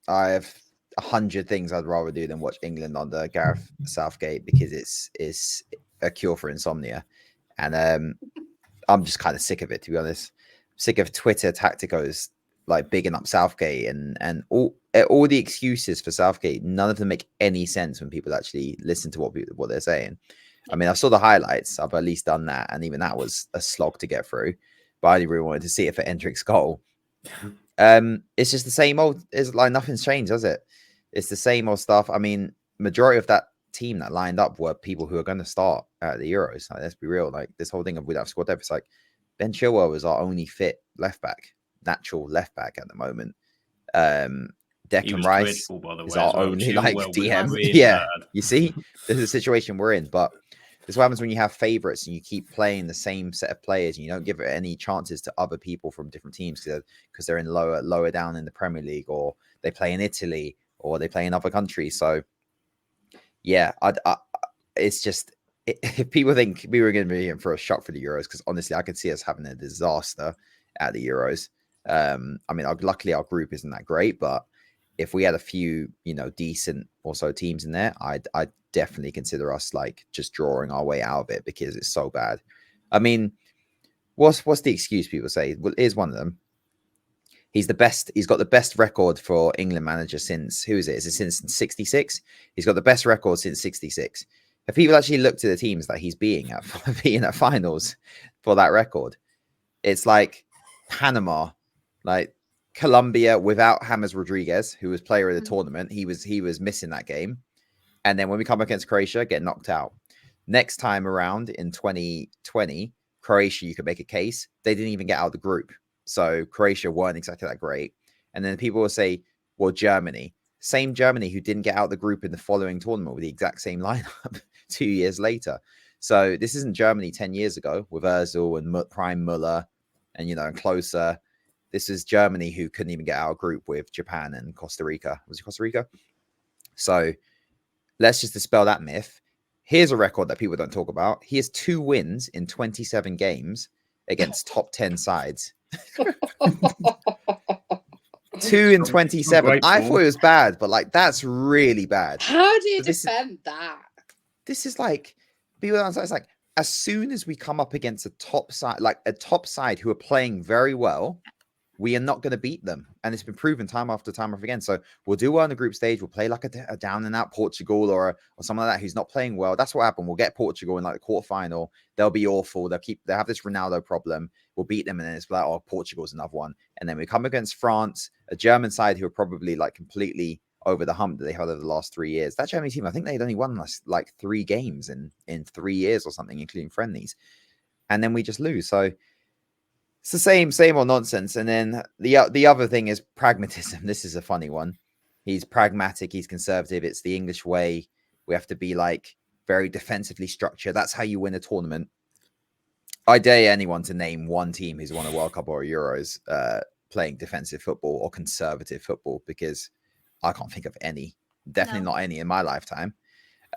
I have 100 things I'd rather do than watch England under Gareth Southgate because it's a cure for insomnia, and I'm just kind of sick of it, to be honest. Sick of Twitter tacticos like bigging up Southgate and all the excuses for Southgate. None of them make any sense when people actually listen to what they're saying. I mean, I saw the highlights. I've at least done that, and even that was a slog to get through. But I only really wanted to see it for Endrick's goal. It's just the same old. It's like nothing's changed, has it? It's the same old stuff. I mean, majority of that team that lined up were people who are going to start at the Euros. Like, let's be real. Like this whole thing of without squad depth, it's like Ben Chilwell was our only fit left back, natural left back at the moment. Declan Rice is our only like DM. Really yeah, bad. You see, this is a situation we're in. But this is what happens when you have favorites and you keep playing the same set of players and you don't give it any chances to other people from different teams because they're in lower down in the Premier League, or they play in Italy, or they play in other countries. So yeah, it's just if people think we were going to be in for a shot for the Euros, because honestly, I could see us having a disaster at the Euros. I mean, luckily our group isn't that great, but if we had a few, decent also teams in there, I'd definitely consider us like just drawing our way out of it because it's so bad. I mean, what's the excuse people say? Well, here's one of them. He's the best. He's got the best record for England manager since, who is it? Is it since 66? He's got the best record since 66. Have people actually looked at the teams that he's being at finals for that record? It's like Panama, like Colombia without James Rodriguez, who was player of the tournament. He was missing that game. And then when we come against Croatia, get knocked out. Next time around in 2020, Croatia, you could make a case. They didn't even get out of the group. So Croatia weren't exactly that great. And then people will say, well, Germany. Same Germany who didn't get out of the group in the following tournament with the exact same lineup 2 years later. So this isn't Germany 10 years ago with Ozil and Prime Muller and, and closer. This is Germany who couldn't even get out of group with Japan and Costa Rica. Was it Costa Rica? So let's just dispel that myth. Here's a record that people don't talk about. He has 2 wins in 27 games against top 10 sides. 2 in 27. I thought it was bad, but like that's really bad. How do you defend that? This is like people. It's like as soon as we come up against a top side who are playing very well, we are not going to beat them, and it's been proven time after time again. So we'll do well on the group stage. We'll play like a down and out Portugal or someone like that who's not playing well. That's what happened. We'll get Portugal in like the quarterfinal. They'll be awful. They have this Ronaldo problem. We'll beat them, and then it's like, oh, Portugal's another one. And then we come against France, a German side who are probably like completely over the hump that they had over the last 3 years. That Germany team, I think they'd only won like 3 games in 3 years or something, including friendlies, and then we just lose. So it's the same old nonsense. And then the other thing is pragmatism. This is a funny one. He's pragmatic. He's conservative. It's the English way. We have to be like very defensively structured. That's how you win a tournament. I dare anyone to name one team who's won a World Cup or a Euros playing defensive football or conservative football, because I can't think of any. Definitely not any in my lifetime.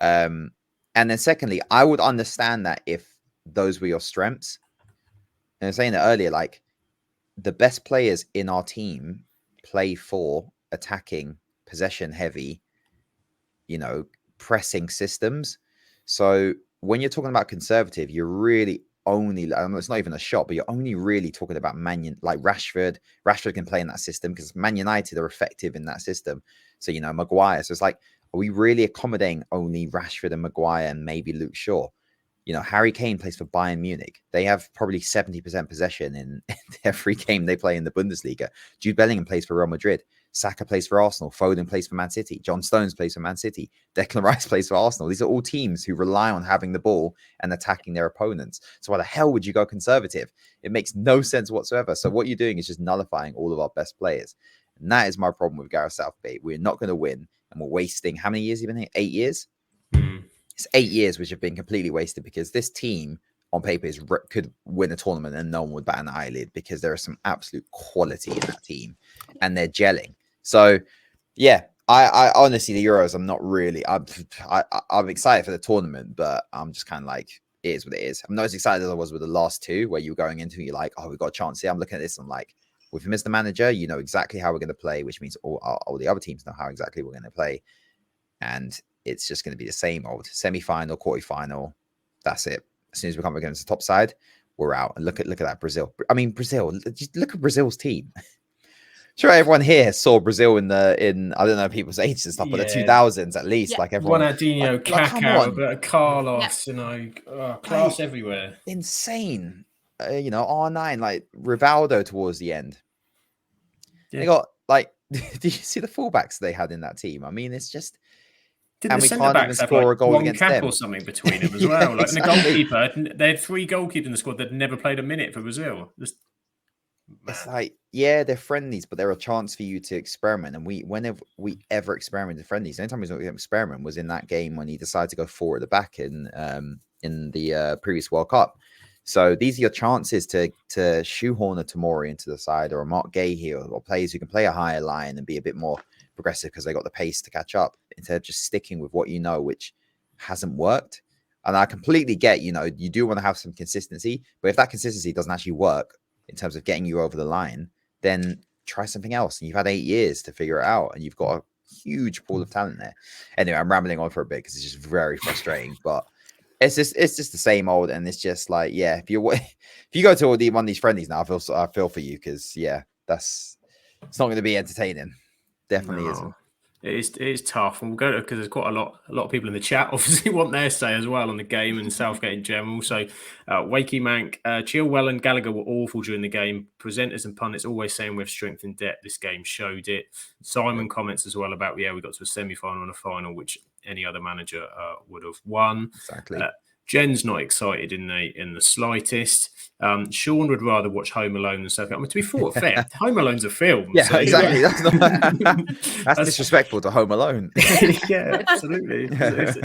And then secondly, I would understand that if those were your strengths. And I was saying that earlier, like the best players in our team play for attacking, possession heavy, pressing systems. So when you're talking about conservative, you're really only, it's not even a shot, but you're only really talking about like Rashford. Rashford can play in that system because Man United are effective in that system. So, Maguire. So it's like, are we really accommodating only Rashford and Maguire and maybe Luke Shaw? Harry Kane plays for Bayern Munich. They have probably 70% possession in every game they play in the Bundesliga. Jude Bellingham plays for Real Madrid. Saka plays for Arsenal. Foden plays for Man City. John Stones plays for Man City. Declan Rice plays for Arsenal. These are all teams who rely on having the ball and attacking their opponents. So why the hell would you go conservative? It makes no sense whatsoever. So what you're doing is just nullifying all of our best players. And that is my problem with Gareth Southgate. We're not going to win, and we're wasting, how many years have you been here? 8 years? It's 8 years which have been completely wasted, because this team on paper could win a tournament and no one would bat an eyelid, because there is some absolute quality in that team and they're gelling. So yeah, I honestly, the Euros, I'm not really, I'm excited for the tournament, but I'm just kind of like, it is what it is. I'm not as excited as I was with the last 2 where you were going into, you're like, oh, we've got a chance here. I'm looking at this, I'm like, with him as the manager, you know exactly how we're going to play, which means all the other teams know how exactly we're going to play. And it's just going to be the same old semi-final, quarter-final. That's it. As soon as we come against the top side, we're out. And look at that Brazil. I mean, Brazil. Just look at Brazil's team. Sure, everyone here saw Brazil in I don't know people's ages and stuff, but the 2000s at least. Like everyone, Ronaldinho, Kaká, Carlos, you know, class everywhere. Insane. You know, R9, like Rivaldo towards the end. Yeah. They got like, did you see the fullbacks they had in that team? I mean, it's just. Didn't the centre backs have like one cap or something between them as well? Like exactly. The goalkeeper, they had 3 goalkeepers in the squad that never played a minute for Brazil. It's like, yeah, they're friendlies, but they're a chance for you to experiment. And whenever we ever experimented friendlies, the only time we was going to experiment was in that game when he decided to go 4 at the back in the previous World Cup. So these are your chances to shoehorn a Tomori into the side, or a Mark Gay here, or players who can play a higher line and be a bit more progressive because they got the pace to catch up, instead of just sticking with what you know, which hasn't worked. And I completely get, you know, you do want to have some consistency, but if that consistency doesn't actually work in terms of getting you over the line, then try something else. And you've had 8 years to figure it out, and you've got a huge pool of talent there. Anyway, I'm rambling on for a bit because it's just very frustrating, but it's just the same old. And it's just like, yeah, if you go to one of these friendlies now, I feel for you, because it's not going to be entertaining. Definitely isn't. It is tough, and we'll go to, because there's quite a lot of people in the chat obviously want their say as well on the game and Southgate in general. So Wakey Mank, Chilwell and Gallagher were awful during the game. Presenters and pundits always saying we have strength in depth. This game showed it. Simon comments as well about, we got to a semi-final and a final, which any other manager would have won. Exactly. Jen's not excited in the slightest. Sean would rather watch Home Alone than Southgate. I mean, to be fair, Home Alone's a film. Yeah, so exactly. That's disrespectful to Home Alone. Yeah, absolutely.